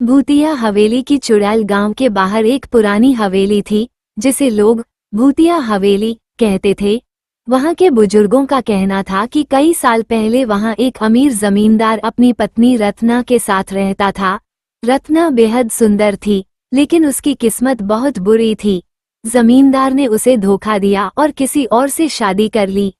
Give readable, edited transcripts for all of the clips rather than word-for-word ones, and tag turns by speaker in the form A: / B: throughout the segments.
A: भूतिया हवेली की चुड़ैल गांव के बाहर एक पुरानी हवेली थी जिसे लोग भूतिया हवेली कहते थे। वहां के बुजुर्गों का कहना था कि कई साल पहले वहां एक अमीर जमींदार अपनी पत्नी रत्ना के साथ रहता था। रत्ना बेहद सुंदर थी, लेकिन उसकी किस्मत बहुत बुरी थी। जमींदार ने उसे धोखा दिया और किसी और से शादी कर ली।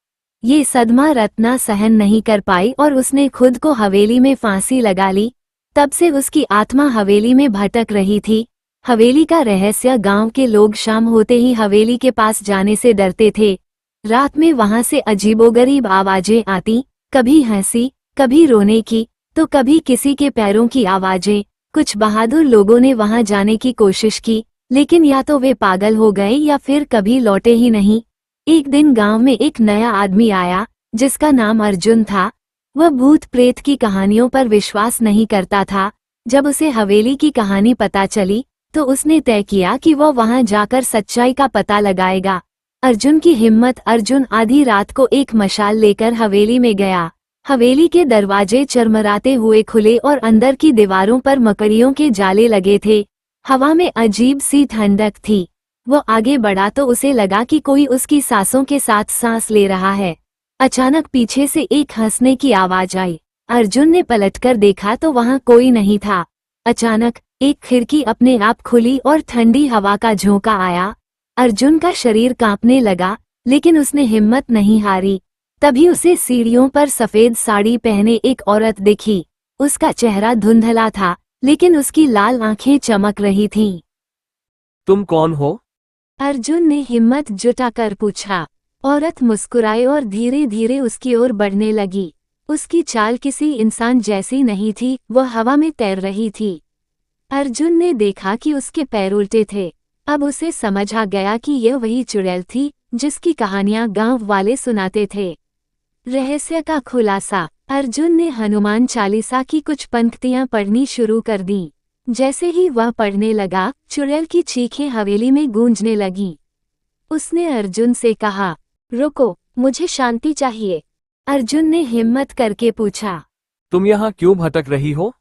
A: ये सदमा रत्ना सहन नहीं कर पाई और उसने खुद को हवेली में फांसी लगा ली। तब से उसकी आत्मा हवेली में भटक रही थी। हवेली का रहस्य, गांव के लोग शाम होते ही हवेली के पास जाने से डरते थे। रात में वहां से अजीबोगरीब आवाजें आती, कभी हंसी, कभी रोने की, तो कभी किसी के पैरों की आवाजें। कुछ बहादुर लोगों ने वहां जाने की कोशिश की, लेकिन या तो वे पागल हो गए या फिर कभी लौटे ही नहीं। एक दिन गांव में एक नया आदमी आया जिसका नाम अर्जुन था। वह भूत प्रेत की कहानियों पर विश्वास नहीं करता था। जब उसे हवेली की कहानी पता चली तो उसने तय किया कि वह वहां जाकर सच्चाई का पता लगाएगा। अर्जुन की हिम्मत। अर्जुन आधी रात को एक मशाल लेकर हवेली में गया। हवेली के दरवाजे चरमराते हुए खुले और अंदर की दीवारों पर मकड़ियों के जाले लगे थे। हवा में अजीब सी ठंडक थी। वो आगे बढ़ा तो उसे लगा कि कोई उसकी सांसों के साथ सांस ले रहा है। अचानक पीछे से एक हंसने की आवाज आई। अर्जुन ने पलटकर देखा तो वहां कोई नहीं था। अचानक एक खिड़की अपने आप खुली और ठंडी हवा का झोंका आया। अर्जुन का शरीर कांपने लगा, लेकिन उसने हिम्मत नहीं हारी। तभी उसे सीढ़ियों पर सफेद साड़ी पहने एक औरत दिखी। उसका चेहरा धुंधला था, लेकिन उसकी लाल आंखें चमक रही थीं।
B: तुम कौन हो?
A: अर्जुन ने हिम्मत जुटाकर पूछा। औरत मुस्कुराई और धीरे धीरे उसकी ओर बढ़ने लगी। उसकी चाल किसी इंसान जैसी नहीं थी, वह हवा में तैर रही थी। अर्जुन ने देखा कि उसके पैर उल्टे थे। अब उसे समझ आ गया कि यह वही चुड़ैल थी जिसकी कहानियां गांव वाले सुनाते थे। रहस्य का खुलासा। अर्जुन ने हनुमान चालीसा की कुछ पंक्तियां पढ़नी शुरू कर दी। जैसे ही वह पढ़ने लगा, चुड़ैल की चीखें हवेली में गूंजने लगीं। उसने अर्जुन से कहा, रुको, मुझे शांति चाहिए। अर्जुन ने हिम्मत करके पूछा,
B: तुम यहाँ क्यों भटक रही हो?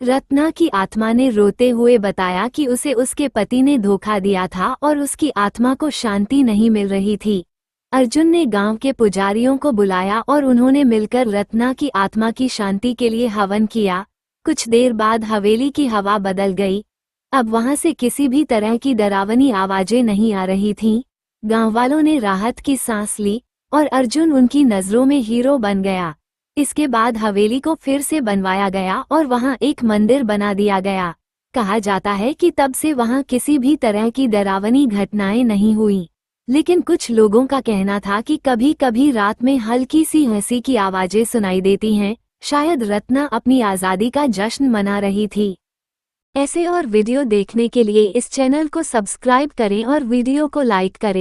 A: रत्ना की आत्मा ने रोते हुए बताया कि उसे उसके पति ने धोखा दिया था और उसकी आत्मा को शांति नहीं मिल रही थी। अर्जुन ने गांव के पुजारियों को बुलाया और उन्होंने मिलकर रत्ना की आत्मा की शांति के लिए हवन किया। कुछ देर बाद हवेली की हवा बदल गई। अब वहां से किसी भी तरह की डरावनी आवाजें नहीं आ रही थीं। गांव वालों ने राहत की सांस ली और अर्जुन उनकी नजरों में हीरो बन गया। इसके बाद हवेली को फिर से बनवाया गया और वहां एक मंदिर बना दिया गया। कहा जाता है कि तब से वहां किसी भी तरह की डरावनी घटनाएं नहीं हुई, लेकिन कुछ लोगों का कहना था कि कभी कभी रात में हल्की सी हंसी की आवाजें सुनाई देती हैं। शायद रत्ना अपनी आज़ादी का जश्न मना रही थी। ऐसे और वीडियो देखने के लिए इस चैनल को सब्सक्राइब करें और वीडियो को लाइक करें।